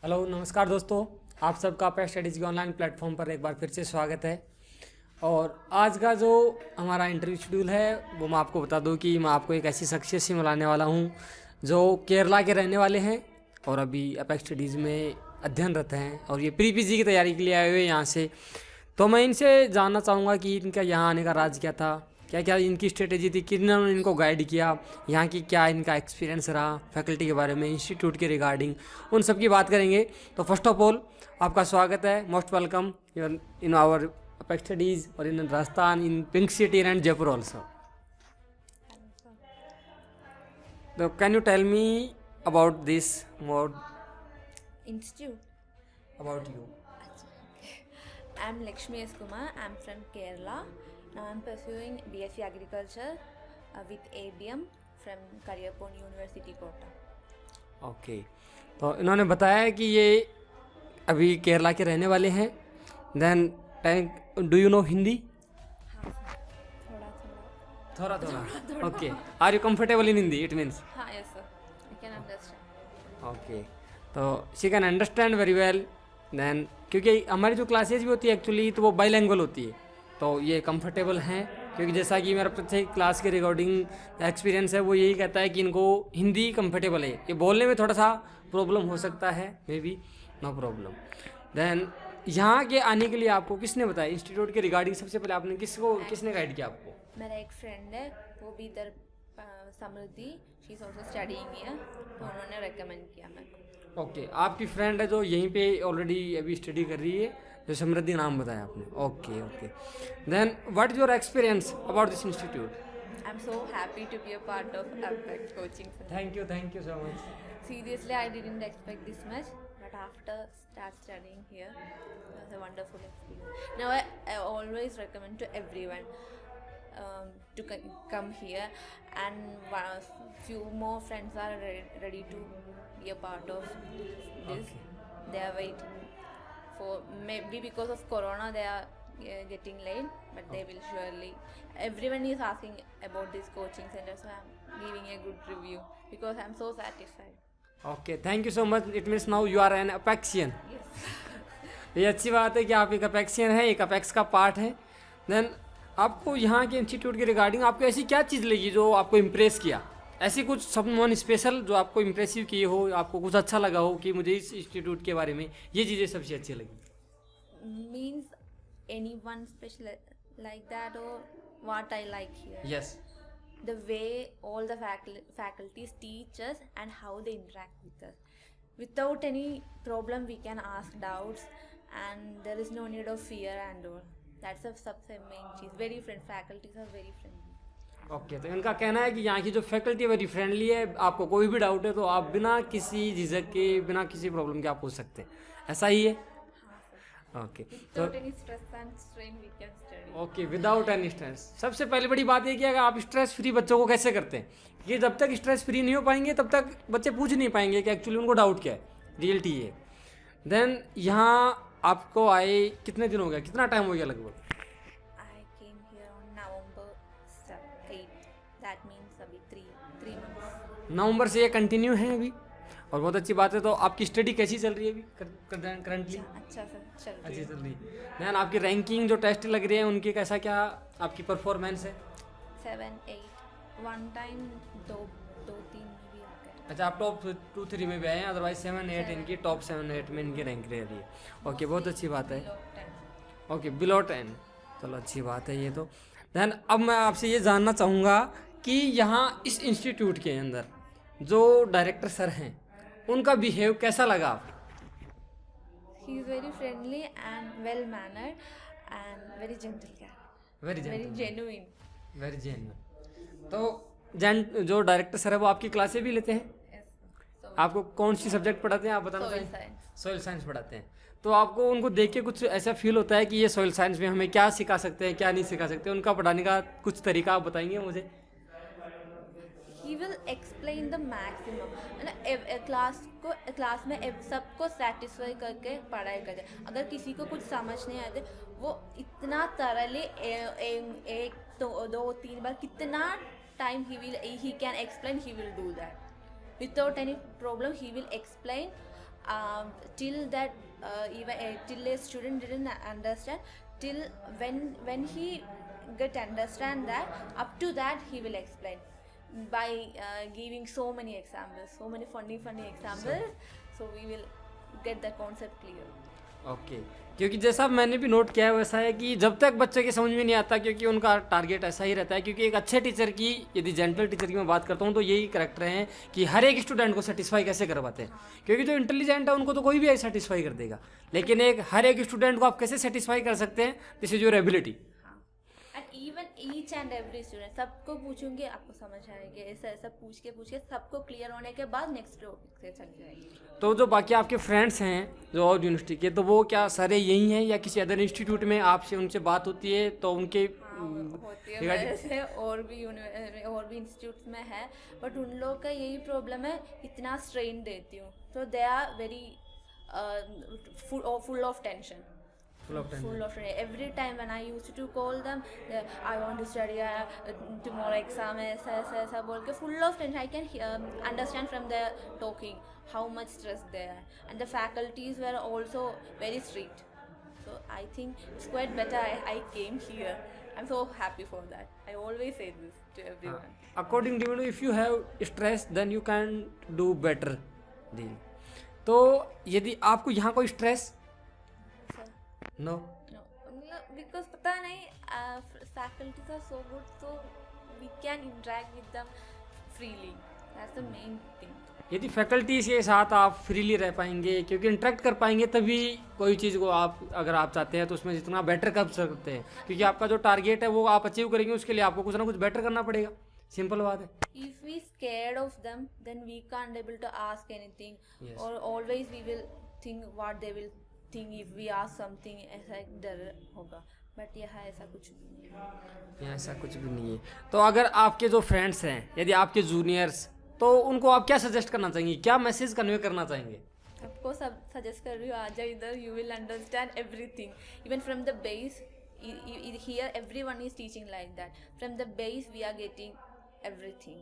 Hello नमस्कार दोस्तों, आप सबका अपेक्स स्टडीज़ के ऑनलाइन प्लेटफॉर्म पर एक बार फिर से स्वागत है। और आज का जो हमारा इंटरव्यू शेड्यूल है वो मैं आपको बता दूं कि मैं आपको एक ऐसी शख्सियत से मिलाने वाला हूं जो केरला के रहने वाले हैं और अभी अपेक्स स्टडीज़ में अध्ययनरत हैं और ये प्री पीजी की तैयारी के लिए आए हुए हैं यहाँ से। तो मैं इनसे जानना चाहूँगा कि इनका यहाँ आने का राज क्या था, क्या क्या इनकी स्ट्रेटेजी थी, किन्होंने इनको गाइड किया, यहाँ की क्या इनका एक्सपीरियंस रहा, फैकल्टी के बारे में, इंस्टीट्यूट के रिगार्डिंग, उन सब की बात करेंगे। तो फर्स्ट ऑफ ऑल आपका स्वागत है, most welcome in our Apex Studies और in Rajasthan, in pink city and Jaipur also. तो can you tell me about this more Institute. About you? I'm Lakshmi S. Kumar. I'm from Kerala. Now I'm pursuing BSc Agriculture with ABM from Kariyapon University, Kota. Okay, तो इन्होंने बताया कि ये अभी केरला के रहने वाले हैं। Then do you know Hindi? हाँ सर, थोड़ा थोड़ा okay, are you comfortable in Hindi? It means हाँ yes sir, I can understand. Okay, तो she can understand very well. Then क्योंकि हमारी जो क्लासेज भी होती है एक्चुअली तो वो बाइलैंग्वेज होती है, तो ये कंफर्टेबल हैं। क्योंकि जैसा कि मेरा प्रत्येक क्लास के रिकॉर्डिंग एक्सपीरियंस है वो यही कहता है कि इनको हिंदी कंफर्टेबल है, ये बोलने में थोड़ा सा प्रॉब्लम हो सकता है, maybe no problem. Then यहाँ के आने के लिए आपको किसने बताया इंस्टीट्यूट के रिगार्डिंग? सबसे पहले आपने किसने गाइड किया आपको? मेरा एक फ्रेंड है, वो भी इधर Samriddhi, she is also studying here, तो उन्होंने रेकमेंड किया मेरे को। ओके, आपकी फ्रेंड है जो यहीं पे ऑलरेडी अभी स्टडी कर रही है, जो समृद्धि नाम बताया आपने। Okay okay, then what is your experience about this institute? I am so happy to be a part of Apex coaching centre. Thank you so much. Seriously, I didn't expect this much, but after start studying here, it was a wonderful experience. Now, I always recommend to everyone to come here, and few more friends are ready to be a part of this. They are waiting for, maybe because of Corona, they are getting late, but they will surely. Everyone is asking about this coaching center, so I'm giving a good review because I'm so satisfied. Okay, thank you so much. It means now you are an Apexian. ये अच्छी बात है कि आप एक अपेक्सियन है, एक apex का पार्ट है। देन आपको यहाँ के इंस्टीट्यूट के रिगार्डिंग आपको ऐसी क्या चीज़ लगी जो आपको इम्प्रेस किया? ऐसी कुछ समवन स्पेशल जो आपको इम्प्रेसिव किए हो, आपको कुछ अच्छा लगा हो कि मुझे इस इंस्टीट्यूट के बारे में ये चीज़ें सबसे अच्छी लगी? Means anyone special like that, or what I like here? Yes. The way all the faculties teach us and how they interact with us. Without any problem, we can ask doubts, and there is no need of fear and all. That's the सबसे main cheese. Very friendly faculties are very friendly. Okay, तो इनका कहना है कि यहाँ की जो faculty very friendly है, आपको कोई भी डाउट है तो आप बिना किसी झिझक के, बिना किसी प्रॉब्लम के आप पूछ सकते हैं, ऐसा ही है? ओके, तो Without any stress and strain, we can study. Okay, without any stress. सबसे पहली बड़ी बात ये कि अगर आप स्ट्रेस फ्री बच्चों को कैसे करते हैं, कि जब तक स्ट्रेस फ्री नहीं हो पाएंगे तब तक बच्चे पूछ नहीं पाएंगे कि एक्चुअली उनको डाउट क्या है, रियलिटी ये। देन यहाँ आपको आए कितने दिन हो गया, कितना टाइम हो गया लगभग? I came here on November 8th. That means अभी 3 months. नवंबर से ये कंटिन्यू है अभी, और बहुत अच्छी बात है। तो आपकी स्टडी कैसी चल रही है अभी करंटली? अच्छा सर, चल रही अच्छी है। चल रही है। देन आपकी रैंकिंग जो टेस्ट लग रही है उनकी कैसा क्या आपकी परफॉर्मेंस है? 7, 8 वन टाइम, दो 3 में भी आ गए। अच्छा, आप टॉप 2, 3 में भी आए हैं, अदरवाइज 7, 8 इनकी टॉप 7, 8 में इनकी रैंक रह रही है। ओके, बहुत अच्छी बात है। Below 10. ओके, बिलो 10, चलो अच्छी बात है ये तो। देन अब मैं आपसे ये जानना चाहूँगा कि यहाँ इस इंस्टीट्यूट के अंदर जो डायरेक्टर सर हैं उनका बिहेव कैसा लगा आपको? He is very friendly and well mannered and very gentle guy. Very Very genuine. Very genuine. तो जो डायरेक्टर सर है वो आपकी क्लासें भी लेते हैं? Yes. So, आपको कौन सी सब्जेक्ट पढ़ाते हैं, आप बताना soil चाहिए? science. सॉइल साइंस पढ़ाते हैं। तो आपको उनको देख के कुछ ऐसा फील होता है कि ये सॉइल साइंस में हमें क्या सिखा सकते हैं, क्या नहीं सिखा सकते? उनका पढ़ाने का कुछ तरीका आप बताएंगे मुझे? He will explain the maximum. मतलब क्लास में सबको सेटिस्फाई करके पढ़ाई करते। अगर किसी को कुछ समझ नहीं आते, वो इतना thoroughly एक तो 2-3 बार कितना time he can explain, he will do that without any problem. He will explain till that even till a student didn't understand, till when he get understand that, up to that he will explain by giving so many examples, so many funny examples, so we will get the concept clear. Okay, क्योंकि जैसा मैंने भी note किया है वैसा है कि जब तक बच्चे के समझ में नहीं आता, क्योंकि उनका टारगेट ऐसा ही रहता है, क्योंकि एक अच्छे टीचर की, यदि जेंटल टीचर की मैं बात करता हूँ तो यही करेक्टर हैं कि हर एक स्टूडेंट को सेटिस्फाई कैसे करवाते हैं, क्योंकि जो इंटेलिजेंट है उनको तो कोई भी सेटिस्फाई कर देगा, लेकिन हर एक स्टूडेंट को आप कैसे सेटिस्फाई कर सकते हैं, this is your ability. And even each and every student, सबको पूछूंगी आपको समझ आएगी, ऐसा ऐसा पूछ के सबको क्लियर होने के बाद नेक्स्ट टॉपिक से चल जाएगी। तो जो बाकी आपके फ्रेंड्स हैं जो और यूनिवर्सिटी के, तो वो क्या सारे यही हैं या किसी अदर इंस्टीट्यूट में आपसे उनसे बात होती है तो उनके होती है वैसे, और भी इंस्टीट्यूट में है, बट उन लोग का यही प्रॉब्लम है, इतना स्ट्रेन देती हूँ तो they are very full of tension. Every time when I used to call them, I want to study, tomorrow exam है, ऐसा बोल के full of tension. I can understand from their talking how much stress they are, and the faculties were also very strict. So I think it's quite better I came here. I'm so happy for that. I always say this to everyone. According to you, if you have stress, then you can do better deal. तो यदि आपको यहाँ कोई stress no because पता नहीं, faculties are so good, so we can interact with them freely. That's the main thing. यदि faculty के साथ आप फ्रीली रह पाएंगे, क्योंकि इंटरेक्ट कर पाएंगे, तभी कोई चीज़ को आप अगर आप चाहते हैं तो उसमें जितना बेटर कर सकते हैं, क्योंकि आपका जो टारगेट है वो आप अचीव करेंगे, उसके लिए आपको कुछ ना कुछ बेटर करना पड़ेगा, सिंपल बात है। If we scared of them, then we can't able to ask anything. Yes. Or always we will think what they will think if we ask something, ऐसा एक डर होगा, बट यहाँ ऐसा कुछ भी नहीं है। यहाँ ऐसा कुछ भी नहीं है। तो अगर आपके जो फ्रेंड्स हैं, यदि आपके जूनियर्स, तो उनको आप क्या सजेस्ट करना चाहेंगे, क्या मैसेज कन्वे करना चाहेंगे? आपको सब सजेस्ट कर रही हूँ, आ जाओ इधर, you will understand everything, even from the base. Here everyone is teaching like that. From the base we are getting everything.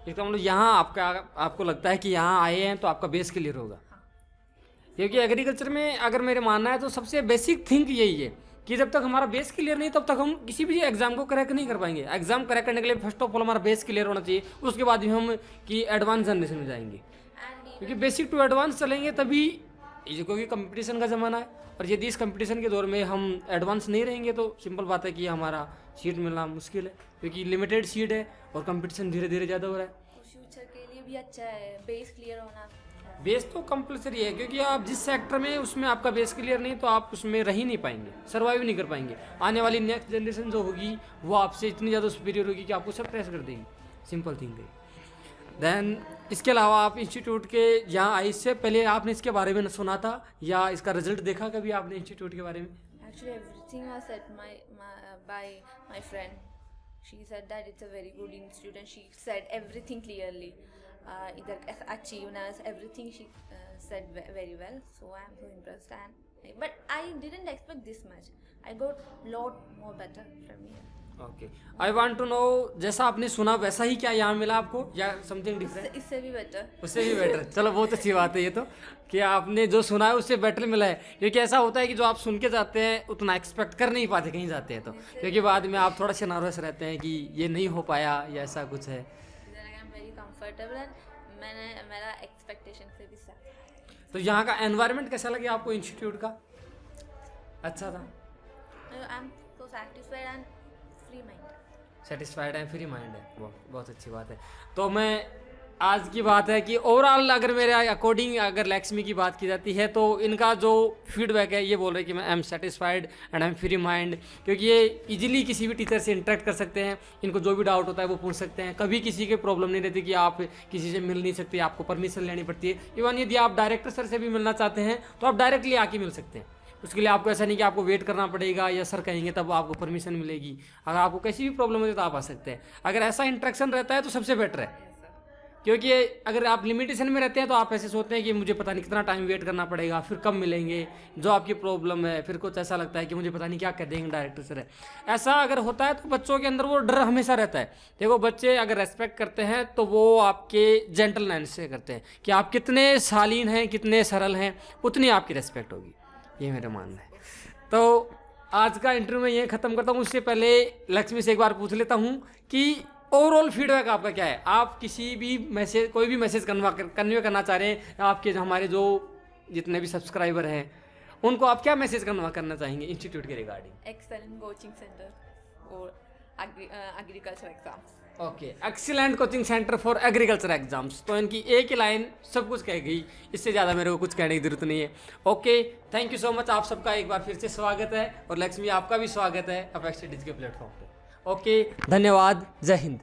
इसका मतलब यहाँ आपको लगता है कि यहाँ आए हैं तो आपका बेस क्लियर होगा। क्योंकि एग्रीकल्चर में अगर मेरे मानना है तो सबसे बेसिक थिंक यही है कि जब तक हमारा बेस क्लियर नहीं, तब तक हम किसी भी एग्जाम को क्रैक नहीं कर पाएंगे। एग्जाम क्रैक करने के लिए फर्स्ट ऑफ ऑल हमारा बेस क्लियर होना चाहिए, उसके बाद ही हम कि एडवांस जनरेशन में जाएंगे, क्योंकि बेसिक टू एडवांस चलेंगे तभी, क्योंकि कंपटीशन का ज़माना है, और यदि इस कंपटीशन के दौर में हम एडवांस नहीं रहेंगे तो सिंपल बात है कि हमारा सीट मिलना मुश्किल है, क्योंकि लिमिटेड सीट है और कंपटीशन धीरे धीरे ज़्यादा हो रहा है। फ्यूचर के लिए भी अच्छा है बेस क्लियर होना। बेस तो कंपलसरी है, क्योंकि आप जिस सेक्टर में उसमें आपका बेस क्लियर नहीं तो आप उसमें रह ही नहीं पाएंगे, सर्वाइव नहीं कर पाएंगे। आने वाली नेक्स्ट जनरेशन जो होगी वो आपसे इतनी ज़्यादा सुपीरियर होगी कि आपको सब ट्रेस कर देगी, सिंपल थिंग है। देन इसके अलावा आप इंस्टीट्यूट के यहाँ आई, इससे पहले आपने इसके बारे में सुना था या इसका रिजल्ट देखा कभी आपने इंस्टीट्यूट के बारे में? Actually everything was said by my friend. She said that it's a very good institute and she said everything clearly. Either achievements, everything she said very well. So I am so impressed, but I didn't expect this much. I got lot more better from here. Okay, I want to know, जैसा आपने सुना वैसा ही क्या यहाँ मिला आपको या something different? इससे भी बेटर। उससे भी बेटर, चलो बहुत अच्छी बात है ये तो, कि आपने जो सुना है उससे बेटर मिला है। क्योंकि ऐसा होता है कि जो आप सुन के जाते हैं उतना एक्सपेक्ट कर नहीं पाते कहीं जाते हैं तो, क्योंकि बाद में आप थोड़ा सा नर्वस रहते हैं कि ये नहीं हो पाया या ऐसा कुछ है। वेरी कंफर्टेबल एंड मेरा एक्सपेक्टेशन से भी साथ। तो यहाँ का एनवायरनमेंट कैसा लगे आपको इंस्टीट्यूट का? अच्छा था? आई am so satisfied and free mind. Satisfied है, फ्री माइंड है, बहुत अच्छी बात है। तो मैं आज की बात है कि ओवरऑल अगर मेरे अकॉर्डिंग अगर लैक्समी की बात की जाती है तो इनका जो फीडबैक है ये बोल रहे हैं कि मैं I am satisfied and I am free mind, क्योंकि ये इजीली किसी भी टीचर से इंटरेक्ट कर सकते हैं, इनको जो भी डाउट होता है वो पूछ सकते हैं, कभी किसी के प्रॉब्लम नहीं रहती कि आप किसी से मिल नहीं सकते, आपको परमिशन लेनी पड़ती है। इवन यदि आप डायरेक्टर सर से भी मिलना चाहते हैं तो आप डायरेक्टली आके मिल सकते हैं, उसके लिए आपको ऐसा नहीं कि आपको वेट करना पड़ेगा या सर कहेंगे तब आपको परमिशन मिलेगी। अगर आपको कैसी भी प्रॉब्लम होती है तो आप आ सकते हैं। अगर ऐसा इंटरेक्शन रहता है तो सबसे बेटर है, क्योंकि अगर आप लिमिटेशन में रहते हैं तो आप ऐसे सोचते हैं कि मुझे पता नहीं कितना टाइम वेट करना पड़ेगा, फिर कब मिलेंगे, जो आपकी प्रॉब्लम है, फिर कुछ ऐसा लगता है कि मुझे पता नहीं क्या कह देंगे डायरेक्टर सर। ऐसा अगर होता है तो बच्चों के अंदर वो डर हमेशा रहता है। देखो बच्चे अगर रेस्पेक्ट करते हैं तो वो आपके जेंटलमैन से करते हैं कि आप कितने शालीन हैं, कितने सरल हैं, उतनी आपकी रेस्पेक्ट होगी, ये मेरा मानना है। तो आज का इंटरव्यू मैं ये ख़त्म करता हूँ। उससे पहले लक्ष्मी से एक बार पूछ लेता हूँ कि ओवरऑल फीडबैक आपका क्या है। आप किसी भी मैसेज, कोई भी मैसेज कन्वे करना चाह रहे हैं, आपके हमारे जो जितने भी सब्सक्राइबर हैं उनको आप क्या मैसेज करना चाहेंगे इंस्टीट्यूट के regarding? Excellent coaching center for agriculture exams. Okay, excellent coaching centre for agriculture exams. तो इनकी एक ही लाइन सब कुछ कह गई, इससे ज़्यादा मेरे को कुछ कहने की जरूरत नहीं है। Okay, thank you so much. आप सबका एक बार फिर से स्वागत है और लक्ष्मी आपका भी स्वागत है अपेक्स स्टडीज के प्लेटफॉर्म पे। ओके, धन्यवाद, जय हिंद।